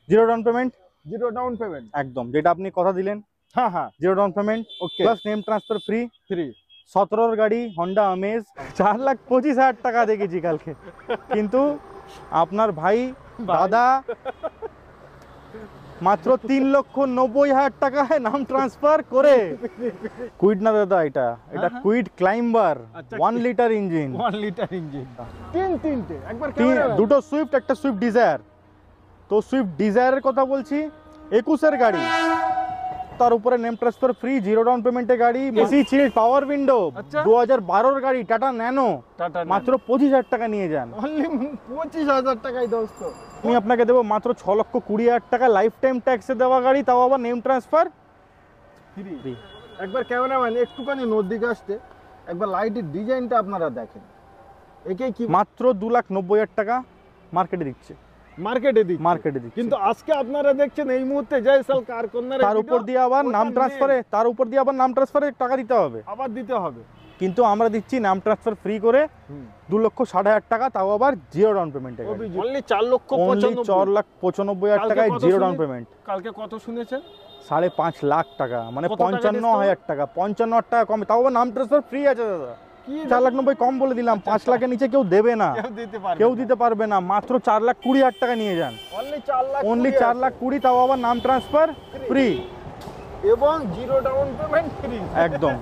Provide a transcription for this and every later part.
Zero down payment. Zero down payment একদম, যেটা আপনি কথা দিলেন। হ্যাঁ হ্যাঁ জিরো ডাউন পেমেন্ট ওকে plus name transfer free. Free 17 গাড়ি হন্ডা আমেজ 4,25,000 টাকা দেখেছি কালকে, কিন্তু আপনার ভাই দাদা মাত্র 3,90,000 টাকায় নাম ট্রান্সফার করে। কুইড না দাদা, এটা কুইড ক্লাইম্বার, আচ্ছা, 1 লিটার ইঞ্জিন, 1 লিটার ইঞ্জিন, তিনটে একবার দুটো সুইফট, একটা সুইফট ডিজায়ার। তো সুইফট ডিজায়ারের কথা বলছি, 21-এর গাড়ি, তার উপরে name transfer free, zero down পেমেন্টে গাড়ি, এসি চিল্ড, পাওয়ার উইন্ডো, 2012-এর গাড়ি, টাটা ন্যানো, মাত্র 25,000 টাকা নিয়ে যান। অনলি 25,000 টাকায় দোস্ত। আমি আপনাকে দেবো মাত্র 6,20,000 টাকা লাইফ টাইম ট্যাক্সে দেওয়া গাড়ি, তাও আবার নেম ট্রান্সফার ফ্রি। একবার ক্যামেরাম্যান একটুখানি নদীকে আসতে, একবার লাইটের ডিজাইনটা আপনারা দেখেন, একে কি মাত্র 2,90,000 টাকা মার্কেটে দিচ্ছে, মার্কেটে দিচ্ছে। কিন্তু আজকে আপনারা দেখছেন এই মুহূর্তে জয়সাল কার কর্নারে, তার উপর দিয়ে আবার নাম ট্রান্সফারে টাকা দিতে হবে, আবার দিতে হবে। কিন্তু আমরা দিচ্ছি নাম ট্রান্সফার ফ্রি করে 2,60,000 টাকা, তাও আবার জিরো ডাউন পেমেন্টে। অনলি 4,95,000 টাকায় জিরো ডাউন পেমেন্ট। কালকে কত শুনেছেন? 5.5 লাখ টাকা, মানে 55,000 টাকা, 55,000 টাকা কমে, তাও আবার নাম ট্রান্সফার ফ্রি আছে দাদা। 4,90,000 কম বলে দিলাম, 5 লাখের নিচে কেউ দেবে না, কেউ দিতে পারবে না। মাত্র 4,20,000 টাকা নিয়ে যান, অনলি 4,20,000, তাও আবার নাম ট্রান্সফার ফ্রি এবং জিরো ডাউন পেমেন্ট ফ্রি একদম।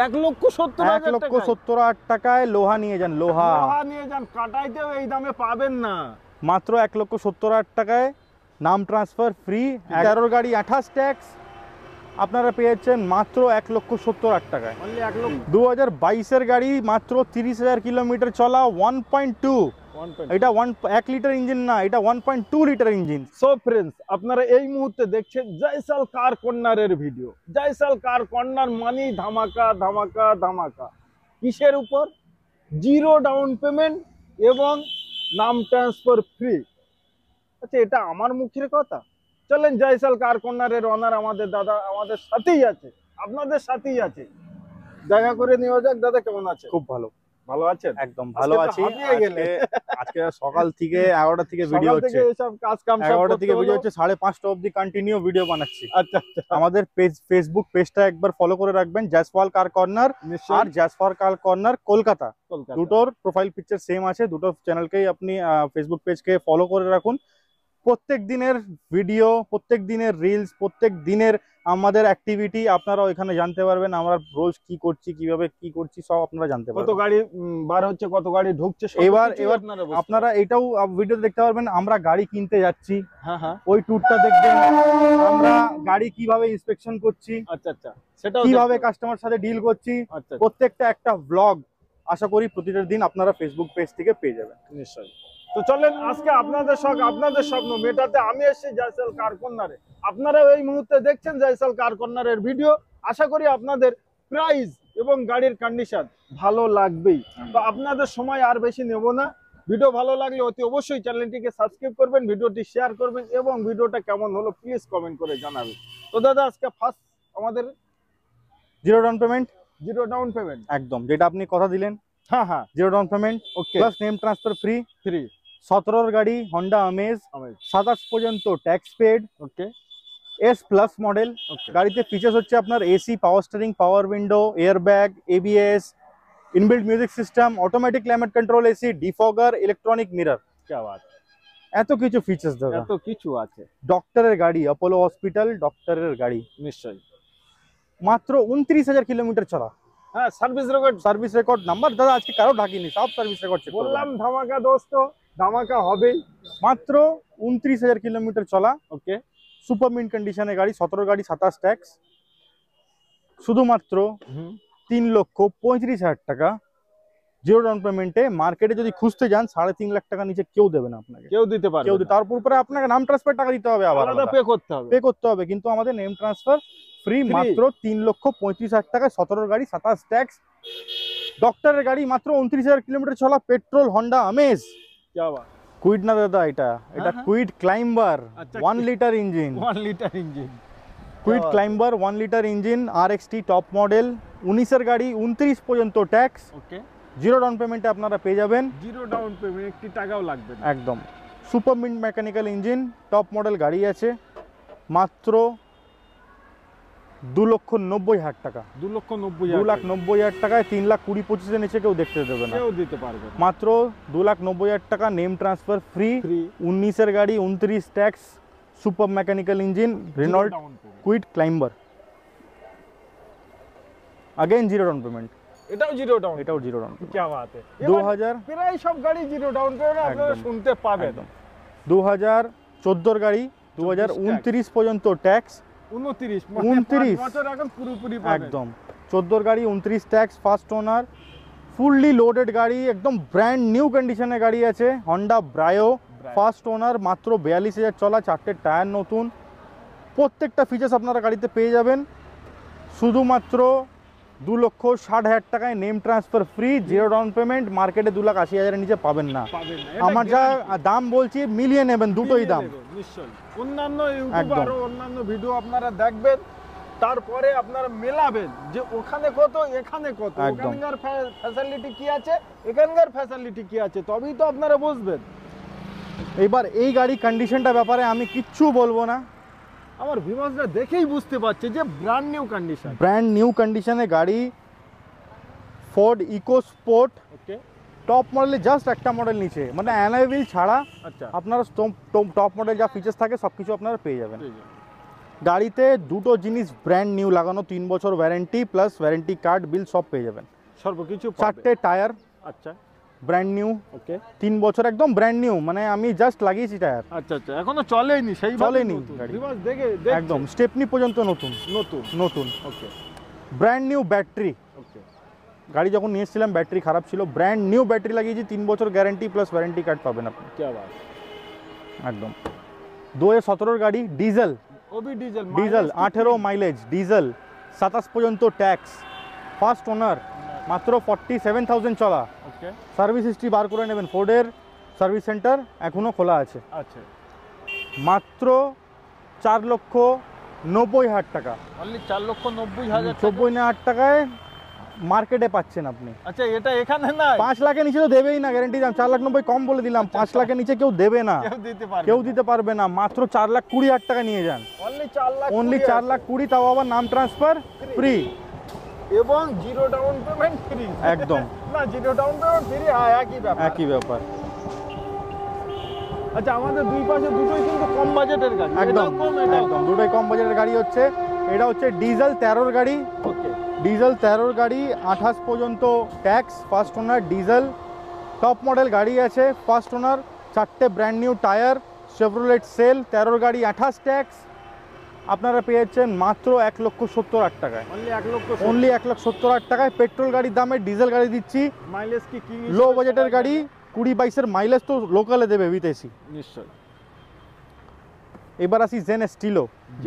1,70,000 টাকায় লোহা নিয়ে যান, লোহা নিয়ে যান, কাটাইতেও এই দামে পাবেন না। মাত্র 1,70,000 টাকায় নাম ট্রান্সফার ফ্রি, 11 গাড়ি 28 ট্যাক্স আপনারা পেয়েছেন মাত্র 1,70,000 টাকায়। 2022-এর গাড়ি, মাত্র 30,000 কিলোমিটার চলা, 1.2, এটা 1 লিটার ইঞ্জিন না, এটা 1.2 লিটার ইঞ্জিন। সো ফ্রেন্ডস, আপনারা এই মুহূর্তে দেখছেন জয়সাল কার কর্নারের ভিডিও। জয়সাল কার কর্নার মানে ধামাকা ধামাকা ধামাকা। কিসের উপর? জিরো ডাউন পেমেন্ট এবং নাম ট্রান্সফার ফ্রি। আচ্ছা, এটা আমার মুখের কথা? চলেন, জয়সাল কার কর্নারের অনার আমাদের দাদা আমাদের সাথেই আছে, আপনাদের সাথেই আছে, দেখা করে নেওয়া যাক। দাদা কেমন আছে? খুব ভালো। ভালো আছেন? একদম ভালো আছি। আজকে সকাল থেকে 11টা থেকে ভিডিও হচ্ছে, সব কাজ কাম 11টা থেকে ভিডিও হচ্ছে, 5:30 অবধি কন্টিনিউ ভিডিও বানাচ্ছি। আচ্ছা, আমাদের ফেসবুক পেজটা একবার ফলো করে রাখবেন, জয়সওয়াল কার কর্নার আর জয়সওয়াল কার কর্নার কলকাতা, দুটোর প্রোফাইল পিকচার সেম আছে। দুটো চ্যানেলকেই আপনি ফেসবুক পেজকে ফলো করে রাখুন। প্রত্যেক দিনের ভিডিও, প্রত্যেক দিনের রিলস, প্রত্যেক দিনের আমাদের অ্যাক্টিভিটি আপনারা ওইখানে জানতে পারবেন। আমরা রোজ কি করছি, কিভাবে কি করছি, সব আপনারা জানতে পারবেন। কত গাড়ি বার হচ্ছে, কত গাড়ি ঢুকছে, এবার আপনারা এটাও ভিডিও দেখতে পারবেন, আমরা গাড়ি কিনতে যাচ্ছি, ওই ট্যুরটা দেখবেন, আমরা গাড়ি কিভাবে ইন্সপেকশন করছি, আচ্ছা সেটা কিভাবে কাস্টমার সাথে ডিল করছি, প্রত্যেকটা একটা ব্লগ আশা করি প্রতিটা দিন আপনারা ফেসবুক পেজ থেকে পেয়ে যাবেন। নিশ্চয়ই। তো চলেন, আজকে আপনাদের শখ, আপনাদের স্বপ্ন মেটাতে আমি এসেছি জয়সাল কার কর্নারে। আপনারা এই মুহূর্তে দেখছেন জয়সাল কার কর্নারের ভিডিও। আশা করি আপনাদের প্রাইস এবং গাড়ির কন্ডিশন ভালো লাগবেই। তো আপনাদের সময় আর বেশি নেব না। ভিডিও ভালো লাগলে অতি অবশ্যই চ্যানেলটিকে সাবস্ক্রাইব করবেন, ভিডিওটি শেয়ার করবেন এবং ভিডিওটা কেমন হলো প্লিজ কমেন্ট করে জানাবেন। তো দাদা, আজকে ফার্স্ট আমাদের zero down payment. Zero down payment একদম, যেটা আপনি কথা দিলেন। হ্যাঁ জিরো ডাউন পেমেন্ট ওকে প্লাস নেম ট্রান্সফার ফ্রি। 17 গাড়ি হন্ডা আমেজ, 27 পর্যন্ত tax paid. Okay ace plus model. গাড়িতে ফিচার্স হচ্ছে আপনার AC, power steering, power window, airbag, ABS, inbuilt music system, automatic climate control, AC, ডিফগার, electronic mirror. এত কিছু features দাদা, এত কিছু আছে। ডক্টরের গাড়ি, অপোলো হসপিটাল ডক্টরের গাড়ি। নিশ্চয়ই। মাত্র 29,000 কিলোমিটার চলা। হ্যাঁ, সার্ভিস রেকর্ড নাম্বার দাদা, আজকে কারো ঢাকিনি, সব সার্ভিস রেকর্ড চেক করলাম। বললাম ধামাকা দোস্ত, ধামাকা হবেই। মাত্র 29,000 কিলোমিটার চলা। ওকে, সুপার মিন্ট কন্ডিশনের গাড়ি, 17 গাড়ি 27 ট্যাক্স, শুধুমাত্র 3,35,000 টাকা জিরো ডাউন পেমেন্টে। মার্কেটে যদি খুঁজতে যান 3.5 লাখ টাকা নিচে কেউ দেবে না আপনাকে, কেউ দিতে পারবে না। তারপর উপরে আপনাকে নাম ট্রান্সফার টাকা দিতে হবে, আবার পে করতে হবে। কিন্তু আমাদের নেম ট্রান্সফার ফ্রি, মাত্র 3,35,000 টাকা, 17 গাড়ি 27 ট্যাক্স, ডক্টরের গাড়ি, মাত্র 29,000 কিলোমিটার চলা, পেট্রোল, হন্ডা আমেজ। কুইড না দাদা, এটা Kwid climber, 1 litre engine, Kwid climber 1 litre engine, RXT top model, 19-এর গাড়ি, 29 পর্যন্ত ট্যাক্স। জিরো ডাউন পেমেন্টে আপনারা পেয়ে যাবেন। জিরো ডাউন পেমেন্ট, একটি টাকাও লাগবে না। একদম super mint mechanical engine, top model গাড়ি আছে, মাত্র 2,90,000 টাকা। 2,90,000 টাকায় 3,20,25,000 নিচে কেউ দেখতে দেবে না, কেউ দিতে পারবে না। মাত্র 2,90,000 টাকা, নেম ট্রান্সফার ফ্রি। 19-এর গাড়ি, 29 tax, super mechanical engine, Renault Kwid climber, again zero down payment. এটাও জিরো ডাউন, এটাও জিরো ডাউন। কি বাত है। 2000 প্রায় সব গাড়ি জিরো ডাউন পেমেন্ট আপনারা শুনতে পাবেন। 2014 গাড়ি, 2029 পর্যন্ত ট্যাক্স, 29 বছর এখন পুরোপুরি পাবেন একদম। 14 গাড়ি, 29 ট্যাক্স, ফার্স্ট ওনার, ফুললি লোডেড গাড়ি, একদম ব্র্যান্ড নিউ কন্ডিশনে গাড়ি আছে, হন্ডা ব্রায়ো, ফার্স্ট ওনার, মাত্র 42,000 চলা, 4টে টায়ার নতুন, প্রত্যেকটা ফিচার্স আপনারা গাড়িতে পেয়ে যাবেন শুধুমাত্র 2,60,000 টাকায়, name transfer free, zero down payment. মার্কেটে 2,80,000-এর নিচে পাবেন না। আমার যা দাম বলছি মিলিয়ে নেবেন, দুটোই দাম নিশ্চয়ই। অন্যান্য ইউটিউব আর অন্যান্য ভিডিও আপনারা দেখবেন, তারপরে আপনারা মেলাবেন যে ওখানে কত এখানে কত, ওখানকার ফ্যাসিলিটি কি আছে এখানকার ফ্যাসিলিটি কি আছে, তবেই তো আপনারা বুঝবেন। এবার এই গাড়ি কন্ডিশনটা ব্যাপারে আমি কিচ্ছু বলবো না, আমার ভিউয়ার্সরা দেখেই বুঝতে পারছে যে brand new condition, brand new কন্ডিশনে গাড়ি, ফোর্ড ইকো স্পোর্ট, ওকে, টপ মডেলে জাস্ট একটা মডেল নিচে, মানে অ্যালয় হুইল ছাড়া আচ্ছা আপনারা টপ মডেল যা ফিচার্স থাকে সব কিছু আপনারা পেয়ে যাবেন। গাড়িতে দুটো জিনিস ব্র্যান্ড নিউ লাগানো, 3 বছর ওয়ারেন্টি প্লাস ওয়ারেন্টি কার্ড বিল সব পেয়ে যাবেন, সর্বকিছু। 4টে টায়ার, আচ্ছা ব্র্যান্ড নিউ, ওকে, 3 বছর একদম ব্র্যান্ড নিউ, মানে আমি জাস্ট লাগিয়েছি টায়ার, আচ্ছা আচ্ছা, এখনো চলেনি, সেই চলেনি গাড়ি, ভিউয়ার্স দেখে একদম স্টেপনি পর্যন্ত নতুন নতুন নতুন, ওকে, ব্র্যান্ড নিউ ব্যাটারি। ওকে, গাড়ি যখন নিয়ে এসেছিলাম ব্যাটারি খারাপ ছিল, ব্র্যান্ড নিউ ব্যাটারি লাগিয়েছি, 3 বছর গ্যারান্টি প্লাস ওয়ারেন্টি কার্ড পাবেন আপনি, কি বাত, একদম। 2017 গাড়ি, ডিজেল, ওবি ডিজেল, ডিজেল 18 মাইলেজ, ডিজেল 27 পর্যন্ত ট্যাক্স, ফার্স্ট ওনার, মাত্র 47,000 চলা, ওকে, সার্ভিস হিস্ট্রি বার করে নেবেন, ফোর্ডের সার্ভিস সেন্টার এখনও খোলা আছে, আচ্ছা, মাত্র 4,90,000 টাকা, অনলি 4,90,000 90,000 টাকায় মার্কেটে পাচ্ছেন আপনি। আচ্ছা, এটা এখানে না, 5 লাখের নিচে তো দেবেই না, গ্যারেন্টি দাম 4,90,000 কম বলে দিলাম, 5 লাখের নিচে কেউ দেবে না, কেউ দিতে পারবে না, মাত্র 4,20,000 টাকা নিয়ে যান, অনলি 4,20,000, তাও আবার নাম ট্রান্সফার ফ্রি এবং জিরো ডাউন পেমেন্ট ফ্রি, একদম। না জিরো ডাউন পেমেন্ট ফ্রি, একই ব্যাপার। আচ্ছা, আমাদের দুই পাশে দুটোই কিন্তু কম বাজেটের গাড়ি, একদম একদম দুটোই কম বাজেটের গাড়ি হচ্ছে। এটা হচ্ছে ডিজেল 13 গাড়ি, ওকে, ডিজেল 13 গাড়ি, 28 পর্যন্ত tax, first owner, diesel top model গাড়ি আছে, ফার্স্ট ওনার, 4টে brand new tyre, Chevrolet Sail, 13 গাড়ি, 28 ট্যাক্স, আপনারা পেয়ে যাচ্ছেন মাত্র 1,70,000 টাকায়, অনলি 1,70,000 টাকায়। পেট্রোল গাড়ির দামে ডিজেল গাড়ি দিচ্ছি, মাইলেজ কি লো বাজেটের গাড়ি, 20-22-এর মাইলেজ তো লোকালে দেবে বিদেশি, নিশ্চয়ই। এবার আসি জেন স্টিলো,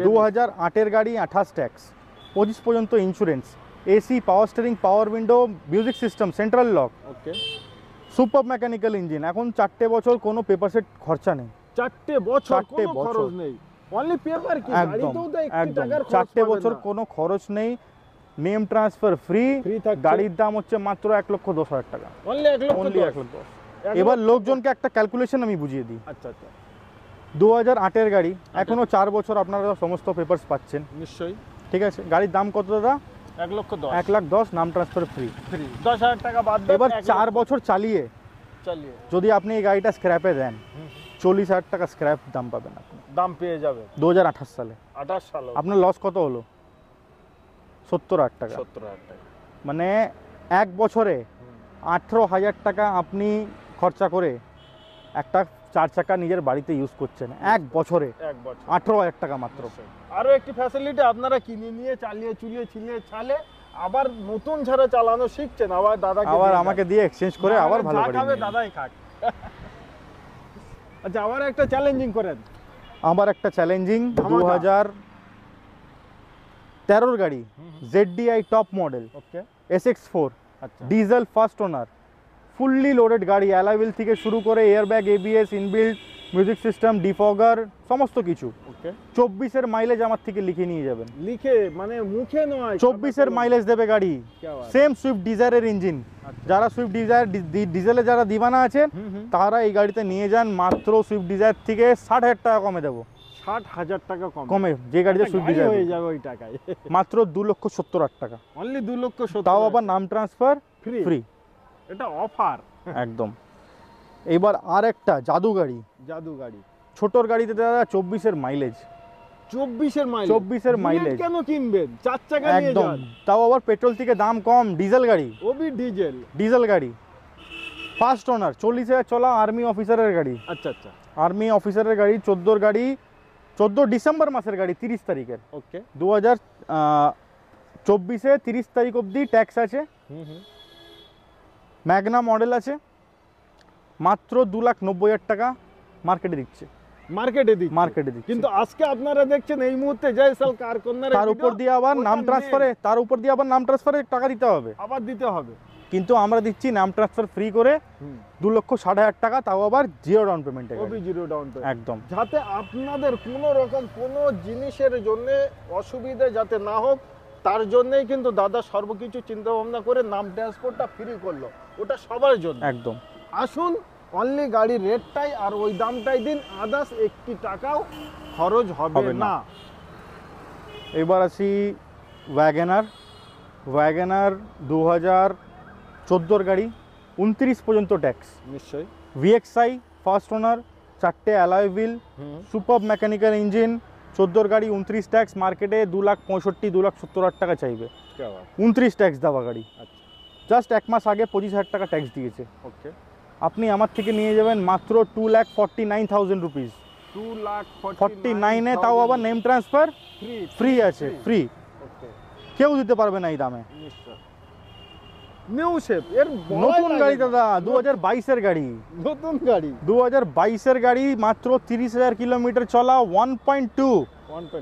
2008-এর গাড়ি, 28 ট্যাক্স, 25 পর্যন্ত insurance, AC, power steering, power window, music system, central lock, okay, super mechanical engine, এখন 4টে বছর কোনো পেপার সেট খরচা নেই, 4টে বছর কোনো খরচ নেই, অনলি পেপার কি, গাড়িতেও তো একটু টাকার খরচ, 4টে বছর কোনো খরচ নেই, নেম ট্রান্সফার ফ্রি, গাড়ির দাম হচ্ছে মাত্র 1,10,000 টাকা, অনলি 1,10,000। এবার লোকজনকে একটা ক্যালকুলেশন আমি বুঝিয়ে দিই। আচ্ছা আচ্ছা, 2008-এর গাড়ি, এখনো 4 বছর আপনারা সমস্ত পেপারস পাচ্ছেন, নিশ্চয়ই, ঠিক আছে। গাড়ির দাম কত দাদা? 1,10,000, 1,10,000, নাম ট্রান্সফার ফ্রি, 10,000 টাকা বাদ দেন। এবার 4 বছর চালিয়ে চালিয়ে যদি আপনি এই গাড়িটা স্ক্র্যাপে দেন, 40,000 টাকা স্ক্র্যাপ দাম পাবেন আপনি, দাম পেয়ে যাবে 2028 সালে। 28 সালে আপনার লস কত হলো? 70,000 টাকা, 70,000 টাকা, মানে 1 বছরে 18,000 টাকা আপনি খরচা করে একটা 4 চাকা নিজের বাড়িতে ইউজ করছেন, 1 বছরে 18,000 টাকা মাত্র। আরও একটি ফ্যাসিলিটি, আপনারা কিনে নিয়ে চালিয়ে চুলিয়ে ছিলিয়ে ছালে আবার নতুন ছাড়া চালানো শিখছেন, আবার দাদাকে আবার আমাকে দিয়ে এক্সচেঞ্জ করে আবার ভালো করে খাবে, দাদাই খাক। আচ্ছা, আবার একটা চ্যালেঞ্জিং করেন, আমার একটা চ্যালেঞ্জিং 2013 গাড়ি, ZDI টপ মডেল, ওকে, SX4, আচ্ছা, diesel first owner, fully loaded গাড়ি, অ্যালয় হুইল থেকে শুরু করে airbag, ABS, inbuilt, music system, ডিফগার, সমস্ত কিছু। ওকে, 24-এর মাইলেজ আমার থেকে লিখে নিয়ে যাবেন। লিখে মানে মুখে নয়, 24-এর মাইলেজ দেবে গাড়ি। क्या बात। সেম সুইফট ডিজায়ারের ইঞ্জিন। আচ্ছা। যারা সুইফট ডিজায়ার ডিজেলে যারা দিবানা আছেন হুম। তারা এই গাড়িতে নিয়ে যান, মাত্র সুইফট ডিজায়ার থেকে 60,000 টাকা কমে দেবো। 60,000 টাকা কমে যে গাড়িতে সুইফট গাড়ি ডিজায়ার হয়ে যাবে ওই টাকায়। মাত্র 2,70,000 টাকা। অনলি 2,70,000, তাও আবার নাম ট্রান্সফার ফ্রি। ফ্রি। এটা অফার একদম। এবার আর একটা জাদু গাড়ি, জাদু গাড়ি। ছোটর গাড়িতে দাদা 24-এর মাইলেজ। 24-এর মাইলেজ, 24-এর মাইলেজ কেন কিনবেন? 4 চাকা নিয়ে একদম, যান। তাও আবার পেট্রোল থেকে দাম কম, ডিজেল গাড়ি। ওবি ডিজেল। ডিজেল গাড়ি, ফার্স্ট ওনার, 40,000 চলা আর্মি অফিসারের গাড়ি। আচ্ছা আচ্ছা, আর্মি অফিসারের গাড়ি, 14 গাড়ি, 14 ডিসেম্বর মাসের গাড়ি, 30 তারিখের। ওকে। 2024-এ 30 তারিখ অবধি ট্যাক্স আছে। ম্যাগনা মডেল আছে, মাত্র 2,90,000 টাকা মার্কেটে দিচ্ছে। মার্কেটে দিচ্ছে। কিন্তু আজকে আপনারা দেখছেন এই মুহূর্তে জয়সাল কার কর্নারে, তার উপর দিয়ে আবার নাম ট্রান্সফারে টাকা দিতে হবে, আবার দিতে হবে। কিন্তু আমরা দিচ্ছি নাম ট্রান্সফার ফ্রি করে 2,60,000 টাকা, তাও আবার 0 ডাউন পেমেন্টে। ওবি 0 ডাউন পেমেন্ট। একদম, যাতে আপনাদের কোনো রকম কোনো জিনিসের জন্য অসুবিধা যাতে না হোক, তার জন্যই কিন্তু দাদা সর্বকিছু চিন্তা ভাবনা করে নাম ট্রান্সপোর্টটা ফ্রি করলো। ওটা সবার জন্য। একদম। আসুন, অনলি গাড়ির রেটটাই আর ওই দামটাই দিন, আদার্স 1 টাকাও খরচ হবে না। এবার আসি ওয়াগনার 2014 গাড়ি, 29 পর্যন্ত ট্যাক্স। নিশ্চয়ই। VXI ফার্স্ট ওনার, 4টে alloy wheel, super mechanical engine, 14 গাড়ি, 29 ট্যাক্স। মার্কেটে 2,65,000-2,70,000 টাকা চাইবে। 29 ট্যাক্স দেওয়া গাড়ি। আচ্ছা, জাস্ট 1 মাস আগে 25,000 টাকা ট্যাক্স দিয়েছে। ওকে। আপনি আমার থেকে নিয়ে যাবেন মাত্র 2,49,000 রুপিস। 2,49,000, তাও আবার নেম ট্রান্সফার ফ্রি আছে, ফ্রি। ওকে, কেউ দিতে পারবে না এই দামে। নিশ্চয়। নিউ শেপ এর নতুন গাড়ি দাদা, 2022-এর গাড়ি। নতুন গাড়ি, 2022-এর গাড়ি, মাত্র 30,000 কিলোমিটার চলা, 1.2।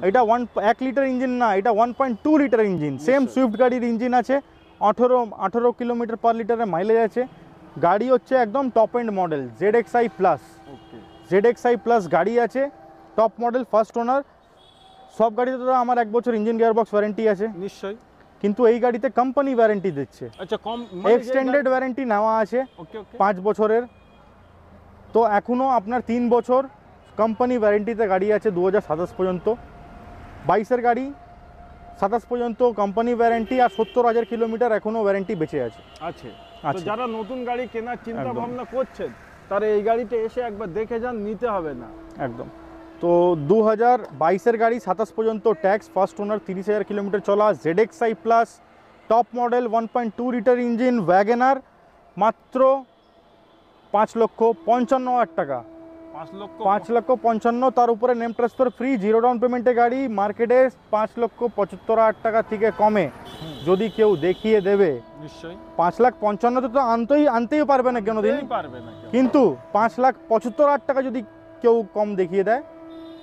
এটা 1 লিটার ইঞ্জিন না, এটা 1.2 লিটার ইঞ্জিন। সেম সুইফট গাড়ির ইঞ্জিন আছে, 18 কিলোমিটার পার লিটারের মাইলেজ আছে। গাড়ি হচ্ছে একদম top end model, ZXi plus. ZXi plus গাড়ি আছে, টপ মডেল, ফার্স্ট ওনার। সব গাড়িতে তো আমার 1 বছর ইঞ্জিন গিয়ারবক্স ওয়ারেন্টি আছে। নিশ্চয়ই। কিন্তু এই গাড়িতে কোম্পানি ওয়ারেন্টি দিচ্ছে। আচ্ছা, কম এক্সটেন্ডেড ওয়ারেন্টি নেওয়া আছে 5 বছরের। তো এখনো আপনার 3 বছর কোম্পানি ওয়ারেন্টিতে গাড়ি আছে 2027 পর্যন্ত। 22-এর গাড়ি 27 পর্যন্ত কোম্পানি ওয়ারেন্টি, আর 70,000 কিলোমিটার এখনো ওয়ারেন্টি বেঁচে আছে। তো যারা নতুন গাড়ি কেনার চিন্তা ভাবনা করছেন, তারা এই গাড়িটা এসে একবার দেখে যান, নিতে হবে না। একদম। তো 2022-এর গাড়ি, 27 পর্যন্ত ট্যাক্স, ফার্স্ট ওনার, 30,000 কিলোমিটার চলা, ZXi প্লাস, top model, 1.2 litre engine, WagonR, মাত্র 5,55,000 টাকা। 5,55,000, তার উপরে নেম ট্রান্সফার ফ্রি, 0 ডাউন পেমেন্টে গাড়ি। মার্কেটে 5,75,000 টাকা থেকে কমে যদি কেউ দেখিয়ে দেবে, নিশ্চয়ই 5,55,000 তো আনতেই পারবে না কোনোদিন, কিন্তু 5,75,000 টাকা যদি কেউ কম দেখিয়ে দেয়,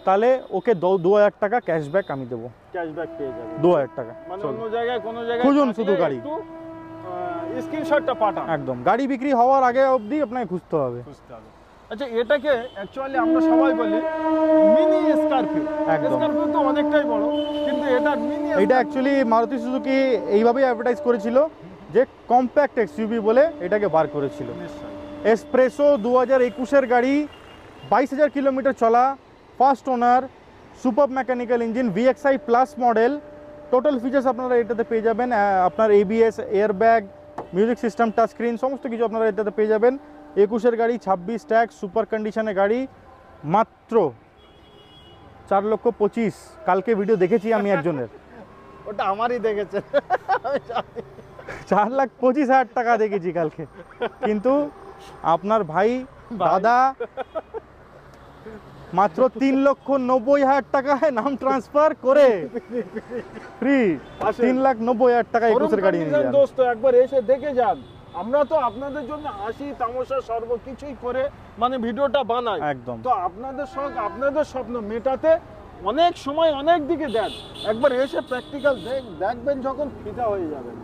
তাহলে ওকে 2,000 টাকা ক্যাশব্যাক আমি দেবো। ক্যাশব্যাক পেয়ে যাবে 2,000 টাকা। মানে অন্য জায়গায় কোনো জায়গায় খুঁজুন শুধু গাড়ি, স্ক্রিনশটটা পাঠান। একদম, গাড়ি বিক্রি হওয়ার আগে অবধি আপনাকে খুঁজতে হবে। আচ্ছা, এটাকে অ্যাকচুয়ালি আমরা সবাই বলি মিনি স্করপিও। স্করপিও তো অনেকটাই বড়, কিন্তু এটা মিনি। এটা অ্যাকচুয়ালি মারুতি সুজুকি এইভাবেই অ্যাডভার্টাইজ করেছিল যে কম্প্যাক্ট এক্সইউভি বলে এটাকে বার করেছিল। এসপ্রেসো 2021-এর গাড়ি, 22,000 কিলোমিটার চলা, first owner, super mechanical engine, VXi plus model. Total features আপনারা এটাতে পেয়ে যাবেন। আপনার ABS, airbag, music system, touch screen, সমস্ত কিছু আপনারা এটাতে পেয়ে যাবেন। 21-এর গাড়ি, 26 ট্যাক্স, সুপার কন্ডিশনের গাড়ি, মাত্র 4,25,000। কালকে ভিডিও দেখেছি আমি একজনের, ওটা আমারই দেখেছে, 4,25,000 টাকা দেখেছি কালকে। কিন্তু আপনার ভাই দাদা মাত্র 3,90,000 টাকায় নাম ট্রান্সফার করে ফ্রি 3,90,000 টাকা 21-এর গাড়ি নিয়ে যান। দোস্ত, একবার এসে দেখে যান। আমরা তো আপনাদের জন্য হাসি তামাশা সর্বকিছুই করে মানে ভিডিওটা বানাই। একদম। তো আপনাদের শখ, আপনাদের স্বপ্ন মেটাতে অনেক সময় অনেক দিকে দেন। একবার এসে প্র্যাকটিক্যাল দেখবেন, যখন ফিদা হয়ে যাবেন।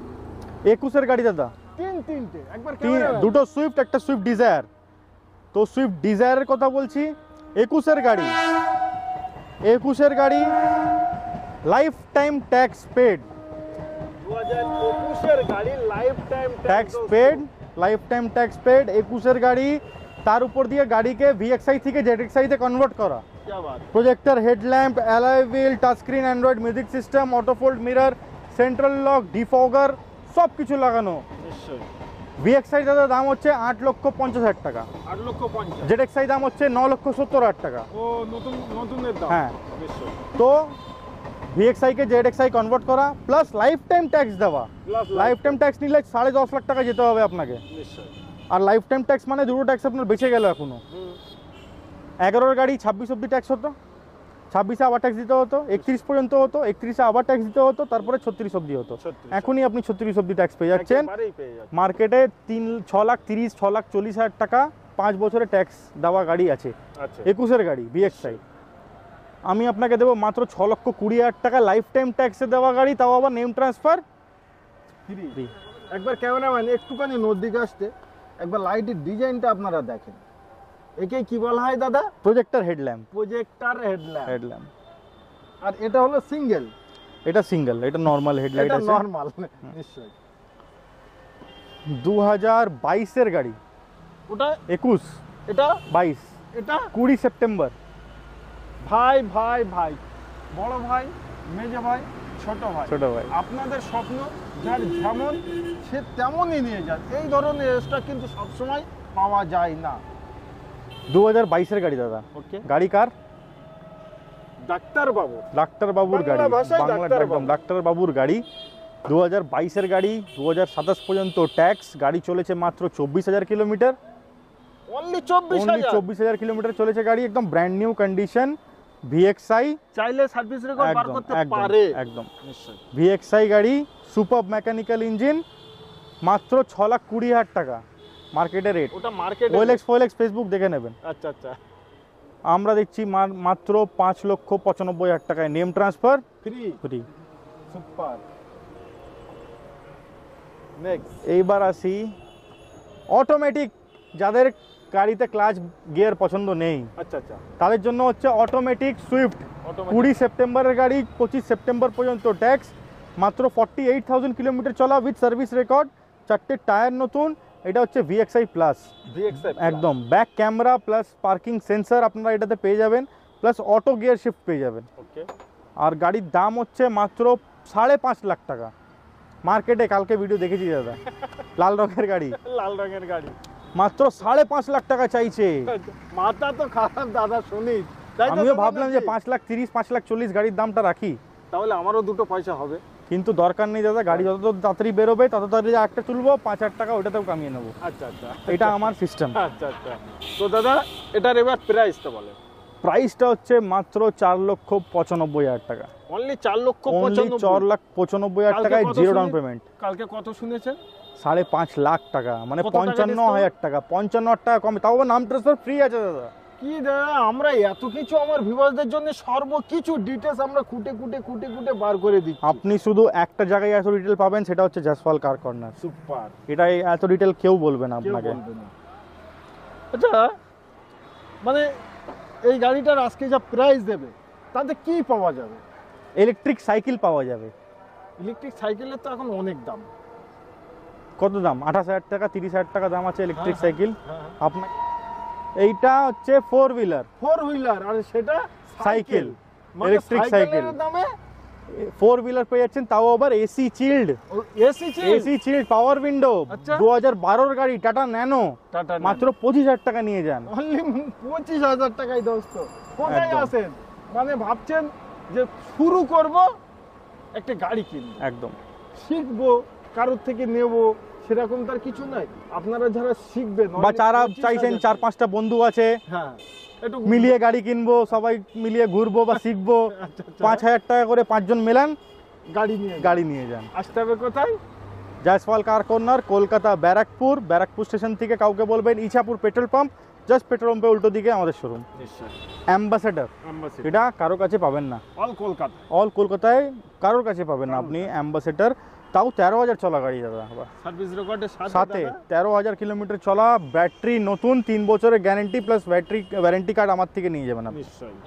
21-এর গাড়ি দাদা, তিনটে একবার দুটো সুইফট, একটা সুইফট ডিজায়ার। তো সুইফট ডিজায়ারের কথা বলছি, 21 গাড়ি, 21 গাড়ি, লাইফ টাইম ট্যাক্স পেড, 2021 গাড়ি lifetime tax paid, lifetime tax paid, 21 গাড়ি। তার উপর দিয়ে গাড়িকে ভিএক্সআই থেকে জেডএক্সআই তে কনভার্ট করা। क्या बात, projector, headlamp, alloy wheel, touch screen, Android music system, auto fold mirror, central lock, ডিফগার সব কিছু লাগানো। নিশ্চয়ই। ভিএক্সআই দাদা দাম হচ্ছে 8,50,000 টাকা, 8,50,000, জেডএক্সআই দাম হচ্ছে 9,70,000 টাকা। ও নতুনের দাম। হ্যাঁ, নিশ্চয়ই। তো ভিএক্সআই কে জেডএক্সআই কনভার্ট করা প্লাস লাইফ টাইম ট্যাক্স দেওয়া। লাইফ টাইম ট্যাক্স নিলে 10.5 লাখ টাকা যেতে হবে আপনাকে। নিশ্চয়ই। আর লাইফ টাইম ট্যাক্স মানে দুটো ট্যাক্স আপনার বেঁচে গেল এখনো। 11 গাড়ি 26 অব্দি ট্যাক্স হতো, 26-এ আবার ট্যাক্স দিতে হতো, 31 পর্যন্ত হতো, 31-এ আবার ট্যাক্স দিতে হতো, তারপরে 36 অব্দি হতো। 36 এখনই আপনি 36 অব্দি ট্যাক্স পেয়ে যাচ্ছেন। একেবারেই পেয়ে যাচ্ছে। মার্কেটে 6,30,000 6,40,000 টাকা 5 বছরে ট্যাক্স দেওয়া গাড়ি আছে। আচ্ছা, 21-এর গাড়ি ভিএক্সআই আমি আপনাকে দেবো মাত্র 6,20,000 টাকা লাইফ টাইম ট্যাক্সে দেওয়া গাড়ি, তাও আবার নেম ট্রান্সফার ফ্রি। একবার ক্যামেরাম্যান একটুখানি নদীকে আসতে, একবার লাইটের ডিজাইনটা আপনারা দেখেন। একে কি বলা হয় দাদা? Projector headlamp. Projector headlamp. Headlamp আর এটা হলো সিঙ্গেল, এটা সিঙ্গেল, এটা নর্মাল হেডলাইট এটা আছে। নরমাল। নিশ্চয়ই। 2022-এর গাড়ি, ওটা 21, এটা 22, এটা 20 সেপ্টেম্বর। ভাই ভাই ভাই, বড় ভাই, মেজো ভাই, ছোট ভাই, ছোট ভাই, আপনাদের স্বপ্ন যার যেমন সে তেমনই নিয়ে যান। এই ধরনের স্টক কিন্তু সবসময় পাওয়া যায় না। 2022-এর গাড়ি দাদা। ওকে, গাড়ি কার? ডাক্তার বাবু। ডাক্তার বাবুর গাড়ি, বাংলা ভাষায় বাংলা ডাক্তার একদম বাবু। ডাক্তার বাবুর গাড়ি। 2022-এর গাড়ি, 2027 পর্যন্ত ট্যাক্স, গাড়ি চলেছে মাত্র 24,000 কিলোমিটার। Only only 24,000। 24,000 কিলোমিটার চলেছে গাড়ি, একদম ব্র্যান্ড নিউ কন্ডিশন। ভিএক্সআই চাইলে সার্ভিস রেকর্ড বার একদম করতে একদম পারে। একদম নিশ্চয়ই। ভিএক্সআই গাড়ি, সুপার মেকানিক্যাল ইঞ্জিন, মাত্র 6,20,000 টাকা মার্কেটের রেট। ওটা মার্কেট। ওএলএক্স ফোএলএক্স ফেসবুক দেখে নেবেন। আচ্ছা আচ্ছা, আমরা দেখছি মাত্র 5,95,000 টাকায় name transfer free. Free. Super. Next. এইবার আসি অটোমেটিক, যাদের গাড়িতে ক্লাচ গিয়ার পছন্দ নেই আচ্ছা আচ্ছা, তাদের জন্য হচ্ছে অটোমেটিক সুইফট। অটোমেটিক। 20 সেপ্টেম্বরের গাড়ি, 25 সেপ্টেম্বর পর্যন্ত ট্যাক্স, মাত্র 48,000 কিলোমিটার চলা উইথ সার্ভিস রেকর্ড, 4টে টায়ার নতুন। এটা হচ্ছে ভিএক্সআই প্লাস, ভিএক্সআই একদম back camera plus parking sensor আপনারা এটাতে পেয়ে যাবেন, প্লাস অটো গিয়ার শিফট পেয়ে যাবেন। ওকে। আর গাড়ির দাম হচ্ছে মাত্র 5.5 লাখ টাকা মার্কেটে। কালকে ভিডিও দেখেছি দাদা, লাল রঙের গাড়ি, লাল রঙের গাড়ি মাত্র 5.5 লাখ টাকা চাইছে। মাথা তো খারাপ দাদা, শুনি তাই তো আমিও দাদা ভাবলাম যে নাকি? 5,30,000 5,40,000 গাড়ির দামটা রাখি, তাহলে আমারও দুটো পয়সা হবে। কিন্তু দরকার নেই দাদা। গাড়ি যত তাড়াতাড়ি বেরোবে তত তাড়াতাড়ি একটা তুলবো, 5,000 টাকা ওটাতেও কামিয়ে নেবো। আচ্ছা আচ্ছা, এটা আমার সিস্টেম। আচ্ছা আচ্ছা। তো দাদা এটার এবার প্রাইসটা বলেন। প্রাইসটা হচ্ছে মাত্র 4,95,000 টাকা। অনলি 4,95,000। 4,95,000 কালকে টাকায় কত জিরো ডাউন শুনে- পেমেন্ট। কালকে কত শুনেছেন? 5.5 লাখ টাকা, মানে কত টাকা 55,000 টাকা, 55,000 টাকা কমে, তাও আবার নাম ট্রান্সফার ফ্রি আছে দাদা। কি দাদা, আমরা এত কিছু আমার ভিউয়ারদের জন্য সর্বকিছু ডিটেলস আমরা খুঁটে খুঁটে খুঁটে খুঁটে বার করে দিচ্ছি। আপনি শুধু একটা জায়গায় এত ডিটেল পাবেন, সেটা হচ্ছে জয়সওয়াল কার কর্নার। সুপার। এটাই এত ডিটেল কেউ বলবে না কেউ আপনাকে। বলবে না। আচ্ছা, মানে এই গাড়িটার আজকে যা প্রাইস দেবে তাতে কি পাওয়া যাবে? ইলেকট্রিক সাইকেল পাওয়া যাবে। ইলেকট্রিক সাইকেলের তো এখন অনেক দাম। কত দাম? 28,000 টাকা, 30,000 টাকা দাম আছে ইলেকট্রিক হ্যাঁ, সাইকেল। হ্যাঁ। আপনার এইটা হচ্ছে 4 হুইলার 4 হুইলার, আর সেটা সাইকেল, মানে ইলেকট্রিক সাইকেল। সাইকেলের দামে 4 হুইলার পেয়ে যাচ্ছেন, তাও আবার এসি চিল্ড। এসি চিল্ড, পাওয়ার উইন্ডো। আচ্ছা। 2012 গাড়ি, টাটা ন্যানো, টাটা মাত্র 25,000 টাকা নিয়ে যান। অনলি 25,000 টাকায় দোস্ত। কোথায় একদম। আছেন? মানে ভাবছেন যে শুরু করব, একটা গাড়ি কিনবো, একদম শিখবো, কারোর থেকে নেব, সেরকম তার কিছু নাই। আপনারা যারা শিখবেন বা যারা 25,000 চাইছেন 4-5টা বন্ধু আছে হ্যাঁ একটু মিলিয়ে গাড়ি কিনবো, সবাই মিলিয়ে ঘুরবো বা শিখবো, আচ্ছা, আচ্ছা। 5,000 টাকা করে 5 জন মেলান, গাড়ি নিয়ে নিয়ে যান। আসতে হবে কোথায়? Jaiswal car corner, Kolkata Barrackpore. Barrackpore station থেকে কাউকে বলবেন Ichapur petrol pump, just petrol পাম্পের উল্টো দিকে আমাদের শোরুম। নিশ্চয়ই। অ্যাম্বাসেডর, অ্যাম্বাসি এটা কারো কাছে পাবেন না, অল কলকাতা। অল কলকাতায় কারোর কাছে পাবেন না আপনি। অ্যাম্বাসেডর তাও 13,000 চলা গাড়ি দাদা। সার্ভিস রেকর্ডের সাথে 13,000 কিলোমিটার চলা, ব্যাটারি নতুন, 3 বছরের guarantee plus battery warranty card আমার থেকে নিয়ে যাবেন আপনি। নিশ্চয়ই।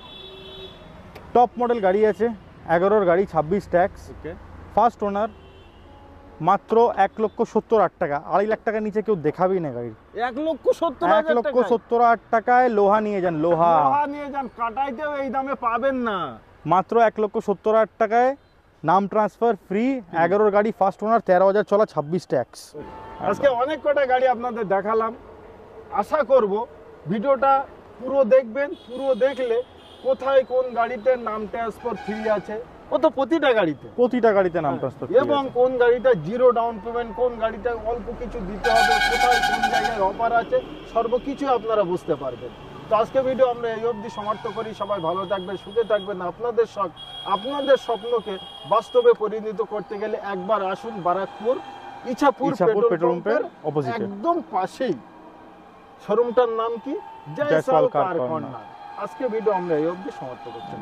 টপ মডেল গাড়ি আছে, 11 গাড়ি, 26 ট্যাক্স, ওকে, ফার্স্ট ওনার, মাত্র 1,70,000 টাকা। 2.5 লাখ টাকার নিচে কেউ দেখাবেই না গাড়ি। 1,70,000 1,70,000 টাকায় লোহা নিয়ে যান, লোহা নিয়ে যান, কাটাইতেও এই দামে পাবেন না। মাত্র 1,70,000 টাকায় নাম ট্রান্সফার ফ্রি, 11 গাড়ি, ফার্স্ট ওনার, 13,000 চলা, 26 ট্যাক্স। আজকে অনেক কটা গাড়ি আপনাদের দেখালাম। আশা করব ভিডিওটা পুরো দেখবেন। পুরো দেখলে কোথায় কোন গাড়িতে নাম ট্রান্সফার ফ্রি আছে, ও তো প্রতিটা গাড়িতে নাম ট্রান্সফার, এবং কোন গাড়িটা জিরো ডাউন পেমেন্ট, কোন গাড়িটা অল্প কিছু দিতে হবে, কোথায় কোন জায়গায় অফার আছে, সর্বকিছু আপনারা বুঝতে পারবেন। তো আজকে ভিডিও আমরা এই অবধি সমাপ্ত করি। সবাই ভালো থাকবেন, সুখে থাকবেন। আপনাদের শখ, আপনাদের স্বপ্নকে বাস্তবে পরিণত করতে গেলে একবার আসুন বারাকপুর ইছাপুর পেট্রোল পাম্পের অপোজিটে একদম পাশেই। শোরুমটার নাম কি? জয়সাল কার কর্নার। আজকে ভিডিও আমরা এই অবধি সমাপ্ত করছি।